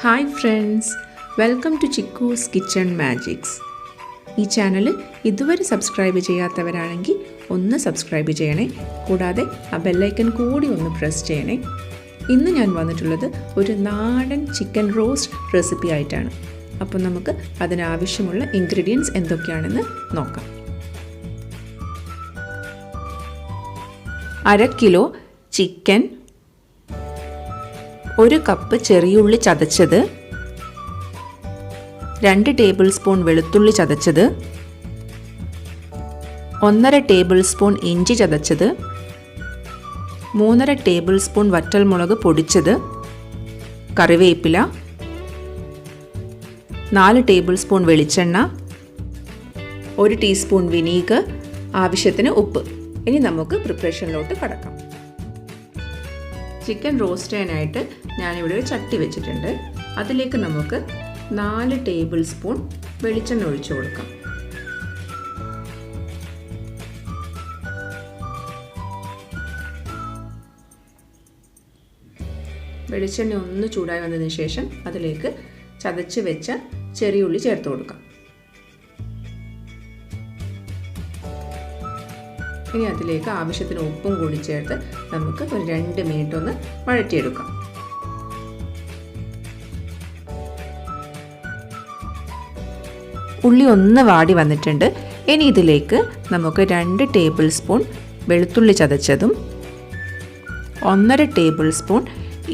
Hi friends, welcome to Chikkoos Kitchen Magics. ഈ channel ഇതുവരെ subscribe ചെയ്യാത്തവരാണെങ്കിൽ ഒന്ന് സബ്സ്ക്രൈബ് ചെയ്യണേ. കൂടാതെ ആ ബെല്ലൈക്കൺ കൂടി ഒന്ന് പ്രസ് ചെയ്യണേ. ഇന്ന് ഞാൻ വന്നിട്ടുള്ളത് ഒരു നാടൻ ചിക്കൻ റോസ്റ്റ് റെസിപ്പി ആയിട്ടാണ്. അപ്പോൾ നമുക്ക് അതിനാവശ്യമുള്ള ഇൻഗ്രീഡിയൻസ് എന്തൊക്കെയാണെന്ന് നോക്കാം. 1/2 കിലോ ചിക്കൻ, 1 കപ്പ് ചെറിയുള്ളി ചതച്ചത്, 2 ടേബിൾ സ്പൂൺ വെളുത്തുള്ളി ചതച്ചത്, 1.5 ടേബിൾ സ്പൂൺ ഇഞ്ചി ചതച്ചത്, 3.5 ടേബിൾ സ്പൂൺ വറ്റൽമുളക് പൊടിച്ചത്, കറിവേപ്പില, 4 ടേബിൾ സ്പൂൺ വെളിച്ചെണ്ണ, 1 ടീസ്പൂൺ വിനീഗർ, ആവശ്യത്തിന് ഉപ്പ്. ഇനി നമുക്ക് പ്രിപ്പറേഷനിലോട്ട് കടക്കാം. ചിക്കൻ റോസ്റ്റ് ചെയ്യാനായിട്ട് ഞാനിവിടെ ഒരു ചട്ടി വെച്ചിട്ടുണ്ട്. അതിലേക്ക് നമുക്ക് 4 ടേബിൾ സ്പൂൺ വെളിച്ചെണ്ണ ഒഴിച്ചു കൊടുക്കാം. വെളിച്ചെണ്ണ ഒന്ന് ചൂടായി വന്നതിന് ശേഷം അതിലേക്ക് ചതച്ച് വെച്ച ചെറിയുള്ളി ചേർത്ത് കൊടുക്കാം. ഇനി അതിലേക്ക് ആവശ്യത്തിന് ഉപ്പും കൂടി ചേർത്ത് നമുക്ക് ഒരു 2 മിനിറ്റ് ഒന്ന് വഴറ്റിയെടുക്കാം. ഉള്ളി ഒന്ന് വാടി വന്നിട്ടുണ്ട്. ഇനി ഇതിലേക്ക് നമുക്ക് 2 ടേബിൾ സ്പൂൺ വെളുത്തുള്ളി ചതച്ചതും 1.5 ടേബിൾ സ്പൂൺ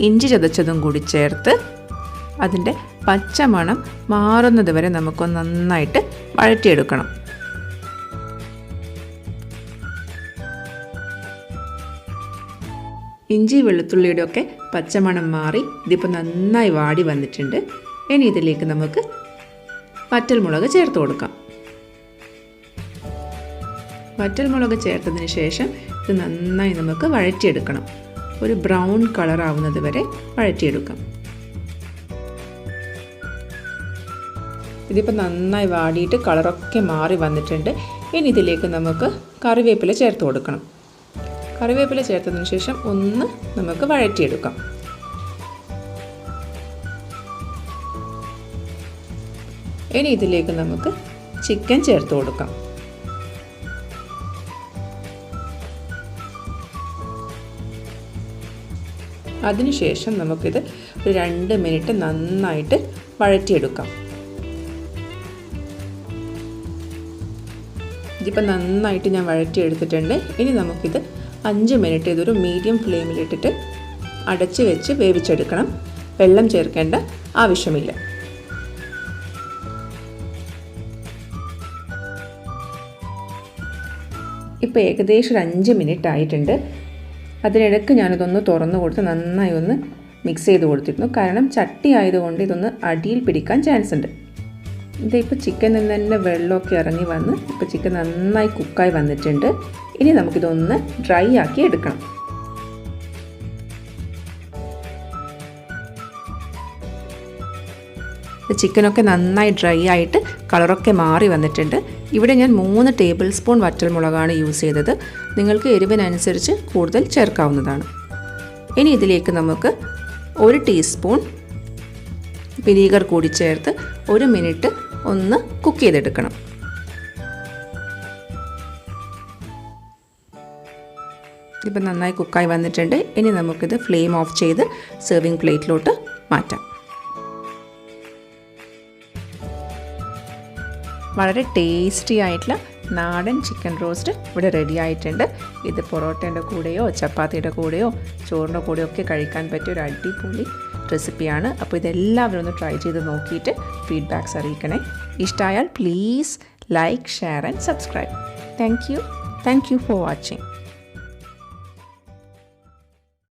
ഇഞ്ചി ചതച്ചതും കൂടി ചേർത്ത് അതിൻ്റെ പച്ചമണം മാറുന്നത് വരെ നമുക്ക് നന്നായിട്ട് വഴറ്റിയെടുക്കണം. ഇഞ്ചി വെളുത്തുള്ളിയുടെ ഒക്കെ പച്ചമണം മാറി ഇതിപ്പോൾ നന്നായി വാടി വന്നിട്ടുണ്ട്. ഇനി ഇതിലേക്ക് നമുക്ക് വറ്റൽമുളക് ചേർത്ത് കൊടുക്കാം. വറ്റൽമുളക് ചേർത്തതിന് ശേഷം ഇത് നന്നായി നമുക്ക് വഴറ്റിയെടുക്കണം. ഒരു ബ്രൗൺ കളർ ആവുന്നത് വരെ വഴറ്റിയെടുക്കാം. ഇതിപ്പോൾ നന്നായി വാടിയിട്ട് കളറൊക്കെ മാറി വന്നിട്ടുണ്ട്. ഇനി ഇതിലേക്ക് നമുക്ക് കറിവേപ്പില ചേർത്ത് കൊടുക്കണം. കറിവേപ്പില ചേർത്തതിന് ശേഷം ഒന്ന് നമുക്ക് വഴറ്റിയെടുക്കാം. ഇനി ഇതിലേക്ക് നമുക്ക് ചിക്കൻ ചേർത്ത് കൊടുക്കാം. അതിനുശേഷം നമുക്കിത് ഒരു 2 മിനിറ്റ് നന്നായിട്ട് വഴറ്റിയെടുക്കാം. ഇതിപ്പോൾ നന്നായിട്ട് ഞാൻ വഴറ്റിയെടുത്തിട്ടുണ്ട്. ഇനി നമുക്കിത് 5 മിനിറ്റ് ഇതൊരു മീഡിയം ഫ്ലെയിമിലിട്ടിട്ട് അടച്ച് വെച്ച് വേവിച്ചെടുക്കണം. വെള്ളം ചേർക്കേണ്ട ആവശ്യമില്ല. ഇപ്പോൾ ഏകദേശം 5 മിനിറ്റ് ആയിട്ടുണ്ട്. അതിനിടയ്ക്ക് ഞാനിതൊന്ന് തുറന്നു കൊടുത്ത് നന്നായി ഒന്ന് മിക്സ് ചെയ്ത് കൊടുത്തിരുന്നു. കാരണം ചട്ടി ആയതുകൊണ്ട് ഇതൊന്ന് അടിയിൽ പിടിക്കാൻ ചാൻസ് ഉണ്ട്. ഇതിപ്പോൾ ചിക്കനിൽ നിന്ന് തന്നെ വെള്ളമൊക്കെ ഇറങ്ങി വന്ന് ഇപ്പോൾ ചിക്കൻ നന്നായി കുക്കായി വന്നിട്ടുണ്ട്. ഇനി നമുക്കിതൊന്ന് ഡ്രൈ ആക്കി എടുക്കണം. ചിക്കനൊക്കെ നന്നായി ഡ്രൈ ആയിട്ട് കളറൊക്കെ മാറി വന്നിട്ടുണ്ട്. ഇവിടെ ഞാൻ 3 ടേബിൾ സ്പൂൺ വറ്റൽമുളകാണ് യൂസ് ചെയ്തത്. നിങ്ങൾക്ക് എരിവിനനുസരിച്ച് കൂടുതൽ ചേർക്കാവുന്നതാണ്. ഇനി ഇതിലേക്ക് നമുക്ക് 1 ടീസ്പൂൺ വിനീഗർ കൂടി ചേർത്ത് 1 മിനിറ്റ് ഒന്ന് കുക്ക് ചെയ്തെടുക്കണം. ഇപ്പം നന്നായി കുക്കായി വന്നിട്ടുണ്ട്. ഇനി നമുക്കിത് ഫ്ലെയിം ഓഫ് ചെയ്ത് സെർവിങ് പ്ലേറ്റിലോട്ട് മാറ്റാം. വളരെ ടേസ്റ്റി ആയിട്ടുള്ള നാടൻ ചിക്കൻ റോസ്റ്റ് ഇവിടെ റെഡി ആയിട്ടുണ്ട്. ഇത് പൊറോട്ടയുടെ കൂടെയോ ചപ്പാത്തിയുടെ കൂടെയോ ചോറിൻ്റെ കൂടെയോ ഒക്കെ കഴിക്കാൻ പറ്റിയ ഒരു അടിപൊളി റെസിപ്പിയാണ്. അപ്പോൾ ഇതെല്ലാവരും ഒന്ന് ട്രൈ ചെയ്ത് നോക്കിയിട്ട് ഫീഡ്ബാക്ക്സ് അറിയിക്കണേ. ഇഷ്ടമായാൽ please like, share and subscribe. Thank you for watching.